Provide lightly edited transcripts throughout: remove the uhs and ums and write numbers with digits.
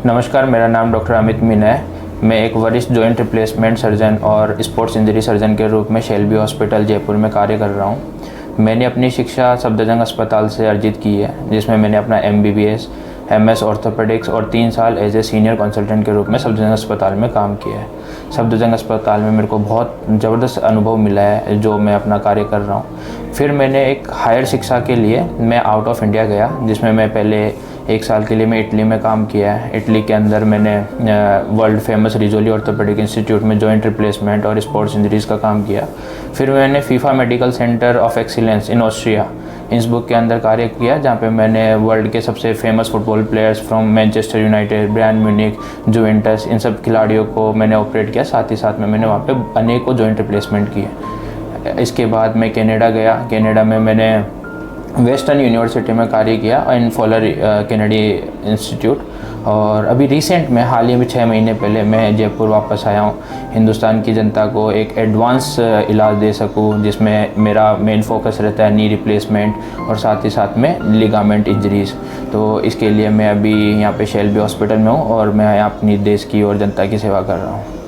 नमस्कार, मेरा नाम डॉक्टर अमित मीना है। मैं एक वरिष्ठ जॉइंट रिप्लेसमेंट सर्जन और स्पोर्ट्स इंजरी सर्जन के रूप में शेल्बी हॉस्पिटल जयपुर में कार्य कर रहा हूँ। मैंने अपनी शिक्षा सफदरजंग अस्पताल से अर्जित की है, जिसमें मैंने अपना MBBS, MS ऑर्थोपेडिक्स और 3 साल एज ए सीनियर कंसल्टेंट के रूप में सफदरजंग अस्पताल में काम किया है। सफदरजंग अस्पताल में मेरे को बहुत ज़बरदस्त अनुभव मिला है जो मैं अपना कार्य कर रहा हूँ। फिर मैंने एक हायर शिक्षा के लिए मैं आउट ऑफ इंडिया गया, जिसमें मैं पहले 1 साल के लिए मैं इटली में काम किया है। इटली के अंदर मैंने वर्ल्ड फेमस रिजोली ऑर्थोपेडिक इंस्टीट्यूट में जॉइंट रिप्लेसमेंट और स्पोर्ट्स इंजरीज़ का काम किया। फिर मैंने FIFA medical centre of excellence in Austria Innsbruck के अंदर कार्य किया, जहाँ पे मैंने वर्ल्ड के सबसे famous football players from Manchester United, Bayern Munich, Juventus, इन सब खिलाड़ियों को मैंने ऑपरेट किया। साथ ही साथ में मैंने वहाँ पे अनेकों जॉइंट रिप्लेसमेंट किए। इसके बाद मैं कनाडा गया। कनाडा में मैंने वेस्टर्न यूनिवर्सिटी में कार्य किया इन फॉलर कैनेडी इंस्टीट्यूट। और अभी रिसेंट में हाल ही में 6 महीने पहले मैं जयपुर वापस आया हूँ, हिंदुस्तान की जनता को एक एडवांस इलाज दे सकूँ, जिसमें मेरा मेन फोकस रहता है नी रिप्लेसमेंट और साथ ही साथ में लिगामेंट इंजरीज़। तो इसके लिए मैं अभी यहाँ पे शेल्बी हॉस्पिटल में हूँ और मैं यहाँ अपनी देश की और जनता की सेवा कर रहा हूँ।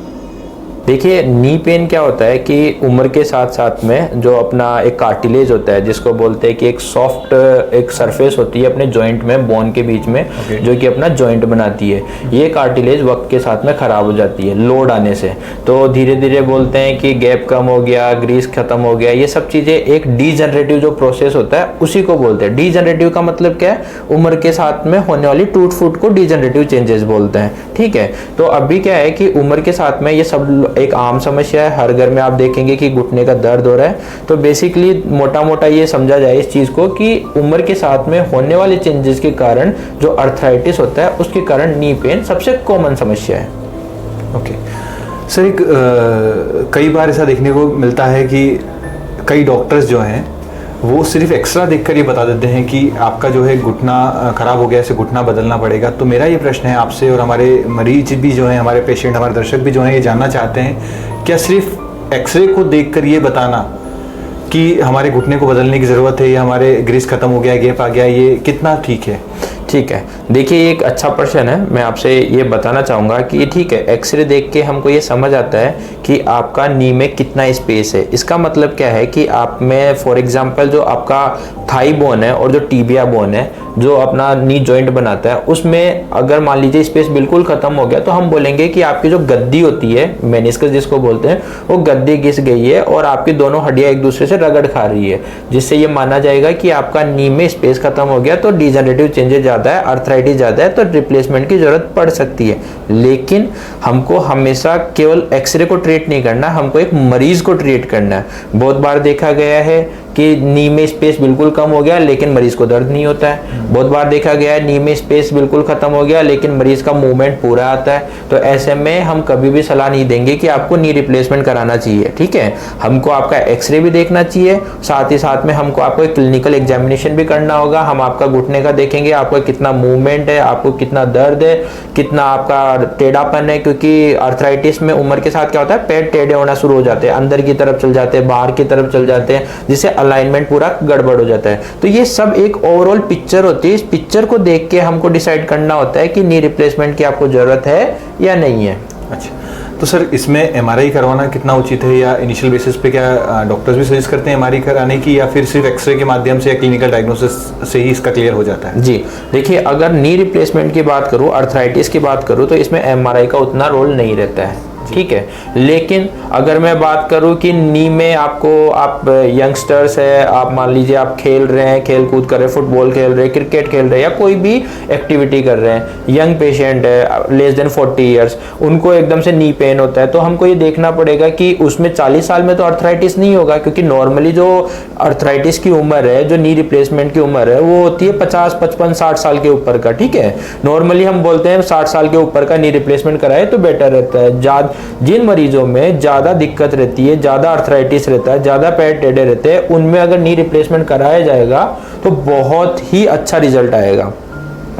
देखिए, नी पेन क्या होता है कि उम्र के साथ साथ में जो अपना एक कार्टिलेज होता है, जिसको बोलते हैं कि एक सॉफ्ट एक सरफेस होती है अपने जॉइंट में, बोन के बीच में, जो कि अपना जॉइंट बनाती है, ये कार्टिलेज वक्त के साथ में ख़राब हो जाती है लोड आने से। तो धीरे धीरे बोलते हैं कि गैप कम हो गया, ग्रीस खत्म हो गया, ये सब चीज़ें एक डीजनरेटिव जो प्रोसेस होता है उसी को बोलते हैं। डीजनरेटिव का मतलब क्या है? उम्र के साथ में होने वाली टूट फूट को डीजनरेटिव चेंजेस बोलते हैं। ठीक है, तो अभी क्या है कि उम्र के साथ में ये सब एक आम समस्या है। हर घर में आप देखेंगे कि घुटने का दर्द हो रहा है। तो बेसिकली मोटा मोटा ये समझा जाए इस चीज़ को कि उम्र के साथ में होने वाले चेंजेस के कारण जो अर्थराइटिस होता है उसके कारण नी पेन सबसे कॉमन समस्या है। ओके सर, कई बार ऐसा देखने को मिलता है कि कई डॉक्टर्स जो हैं वो सिर्फ एक्सरा देखकर ये बता देते हैं कि आपका जो है घुटना ख़राब हो गया, इसे घुटना बदलना पड़ेगा। तो मेरा ये प्रश्न है आपसे, और हमारे मरीज भी जो हैं, हमारे पेशेंट, हमारे दर्शक भी जो हैं, ये जानना चाहते हैं, क्या सिर्फ एक्सरे को देखकर ये बताना कि हमारे घुटने को बदलने की ज़रूरत है या हमारे ग्रीस ख़त्म हो गया, गैप आ गया, ये कितना ठीक है? ठीक है, देखिए एक अच्छा प्रश्न है। मैं आपसे ये बताना चाहूँगा कि ठीक है, एक्सरे देख के हमको ये समझ आता है कि आपका नी में कितना स्पेस है। इसका मतलब क्या है कि आप में फॉर एग्जांपल जो आपका थाई बोन है और जो टीबिया बोन है, जो अपना नी जॉइंट बनाता है, उसमें अगर मान लीजिए स्पेस बिल्कुल ख़त्म हो गया तो हम बोलेंगे कि आपकी जो गद्दी होती है, मेनिस्कस जिसको बोलते हैं, वो गद्दी घिस गई है और आपकी दोनों हड्डियाँ एक दूसरे से रगड़ खा रही है, जिससे ये माना जाएगा कि आपका नी में स्पेस खत्म हो गया। तो डिजनरेटिव चेंजेस ज़्यादा है, अर्थराइटिस ज़्यादा है, तो रिप्लेसमेंट की ज़रूरत पड़ सकती है। लेकिन हमको हमेशा केवल एक्सरे को ट्रीट नहीं करना, हमको एक मरीज को ट्रीट करना है। बहुत बार देखा गया है कि नी में स्पेस बिल्कुल कम हो गया लेकिन मरीज को दर्द नहीं होता है। बहुत बार देखा गया है नी में स्पेस बिल्कुल खत्म हो गया लेकिन मरीज का मूवमेंट पूरा आता है। तो ऐसे में हम कभी भी सलाह नहीं देंगे कि आपको नी रिप्लेसमेंट कराना चाहिए। ठीक है, हमको आपका एक्सरे भी देखना चाहिए, साथ ही साथ में हमको आपको एक क्लिनिकल एग्जामिनेशन भी करना होगा। हम आपका घुटने का देखेंगे, आपका कितना मूवमेंट है, आपको कितना दर्द है, कितना आपका टेढ़ापन है, क्योंकि अर्थराइटिस में उम्र के साथ क्या होता है, पैर टेढ़े होना शुरू हो जाते हैं, अंदर की तरफ चल जाते हैं, बाहर की तरफ चल जाते हैं, जिससे अलाइनमेंट पूरा गड़बड़ हो जाता है। तो ये सब एक ओवरऑल पिक्चर होती है। इस पिक्चर को देख के हमको डिसाइड करना होता है कि नी रिप्लेसमेंट की आपको जरूरत है या नहीं है। अच्छा, तो सर इसमें MRI करवाना कितना उचित है, या इनिशियल बेसिस पे क्या डॉक्टर्स भी सजेस्ट करते हैं MRI कराने की, या फिर सिर्फ एक्सरे के माध्यम से या क्लिनिकल डायग्नोसिस से ही इसका क्लियर हो जाता है? जी देखिए, अगर नी रिप्लेसमेंट की बात करूँ, अर्थराइटिस की बात करूँ, तो इसमें MRI का उतना रोल नहीं रहता है। ठीक है, लेकिन अगर मैं बात करूं कि नी में आपको, आप यंगस्टर्स है, आप मान लीजिए आप खेल रहे हैं, खेल कूद कर रहे हैं, फुटबॉल खेल रहे हैं, क्रिकेट खेल रहे हैं, या कोई भी एक्टिविटी कर रहे हैं, यंग पेशेंट है लेस देन 40 ईयर्स, उनको एकदम से नी पेन होता है, तो हमको ये देखना पड़ेगा कि उसमें 40 साल में तो अर्थराइटिस नहीं होगा, क्योंकि नॉर्मली जो अर्थराइटिस की उम्र है, जो नी रिप्लेसमेंट की उम्र है, वो होती है 50, 55, 60 साल के ऊपर का। ठीक है, नॉर्मली हम बोलते हैं 60 साल के ऊपर का नी रिप्लेसमेंट कराए तो बेटर रहता है। जिन मरीजों में ज़्यादा दिक्कत रहती है, ज़्यादा अर्थराइटिस रहता है, ज़्यादा पैर टेढ़े रहते हैं, उनमें अगर नी रिप्लेसमेंट कराया जाएगा तो बहुत ही अच्छा रिजल्ट आएगा।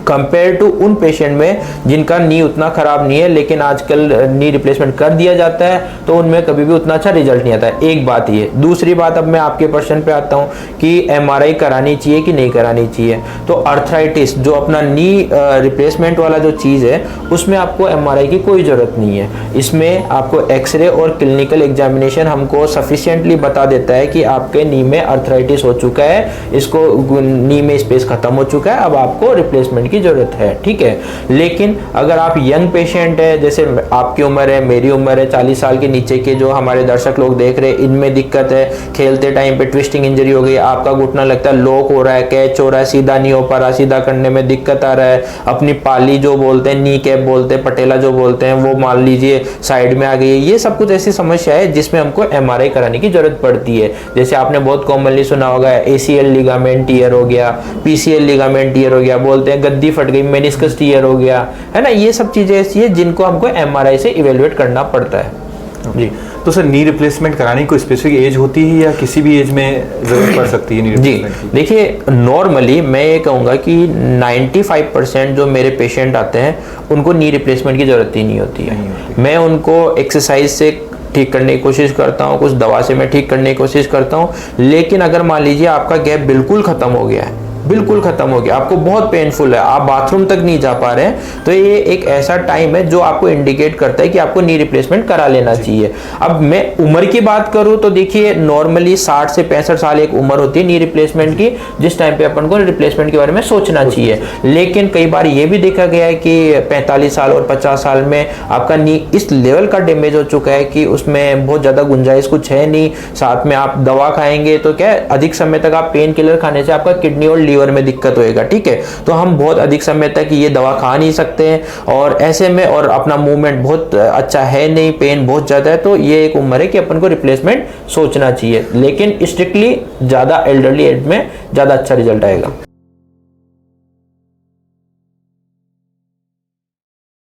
कंपेयर टू उन पेशेंट में जिनका नी उतना खराब नहीं है लेकिन आजकल नी रिप्लेसमेंट कर दिया जाता है तो उनमें कभी भी उतना अच्छा रिजल्ट नहीं आता है। एक बात ये। दूसरी बात, अब मैं आपके प्रश्न पे आता हूँ कि एमआरआई करानी चाहिए कि नहीं करानी चाहिए। तो अर्थराइटिस जो अपना नी रिप्लेसमेंट वाला जो चीज़ है उसमें आपको एमआरआई की कोई ज़रूरत नहीं है। इसमें आपको एक्सरे और क्लिनिकल एग्जामिनेशन हमको सफिशिएंटली बता देता है कि आपके नी में अर्थराइटिस हो चुका है, इसको नी में स्पेस खत्म हो चुका है, अब आपको रिप्लेसमेंट की जरूरत है। ठीक है, लेकिन अगर आप यंग पेशेंट है, जैसे आपकी उम्र है, मेरी उम्र है, 40 साल के नीचे के जो हमारे दर्शक लोग देख रहे हैं, इनमें दिक्कत है, खेलते टाइम पे ट्विस्टिंग इंजरी हो गई, आपका घुटना लगता है लॉक हो रहा है, कैच हो रहा है, सीधा नहीं हो पा रहा, सीधा करने में दिक्कत आ रहा है, अपनी पाली जो बोलते हैं, नी कैप बोलते हैं, पटेला जो बोलते हैं, वो मान लीजिए साइड में आ गई है, ये सब कुछ ऐसी समस्या है जिसमें हमको एमआरआई कराने की जरूरत पड़ती है। जैसे आपने बहुत कॉमनली सुना होगा एसीएल लिगामेंट टियर हो गया, पीसीएल लिगामेंट टियर हो गया, बोलते हैं गद्दी फट गई, मेनिस्कस टियर हो गया, है ना। ये सब चीजें ऐसी है जिनको हमको एमआरआई से इवेलुएट करना पड़ता है। जी, तो सर नी रिप्लेसमेंट कराने की कोई स्पेसिफिक एज होती है या किसी भी एज में जरूरत पड़ सकती है नी रिप्लेसमेंट की? देखिए, नॉर्मली मैं ये कहूँगा कि 95% जो मेरे पेशेंट आते हैं उनको नी रिप्लेसमेंट की जरूरत ही नहीं होती है। मैं उनको एक्सरसाइज से ठीक करने की कोशिश करता हूँ, कुछ दवा से मैं ठीक करने की कोशिश करता हूँ, लेकिन अगर मान लीजिए आपका गैप बिल्कुल खत्म हो गया है, बिल्कुल खत्म हो गया, आपको बहुत पेनफुल है, आप बाथरूम तक नहीं जा पा रहे हैं, तो ये एक ऐसा टाइम है जो आपको इंडिकेट करता है कि आपको नी रिप्लेसमेंट करा लेना चाहिए। अब मैं उम्र की बात करूं तो देखिए, नॉर्मली 60 से 65 साल एक उम्र होती है नी रिप्लेसमेंट की, जिस टाइम पे अपन को रिप्लेसमेंट के बारे में सोचना चाहिए। लेकिन कई बार ये भी देखा गया है कि 45 साल और 50 साल में आपका नी इस लेवल का डैमेज हो चुका है कि उसमें बहुत ज्यादा गुंजाइश कुछ है नहीं, साथ में आप दवा खाएंगे तो क्या अधिक समय तक आप पेन किलर खाने से आपका किडनी और लीवर में दिक्कत होएगा। ठीक है, तो हम बहुत अधिक समय तक ये दवा खा नहीं सकते हैं, और ऐसे में और अपना मूवमेंट बहुत अच्छा है नहीं, पेन बहुत ज्यादा है, तो ये एक उम्र है कि अपन को रिप्लेसमेंट सोचना चाहिए। लेकिन स्ट्रिक्टली ज्यादा एल्डरली एज में ज्यादा अच्छा रिजल्ट आएगा।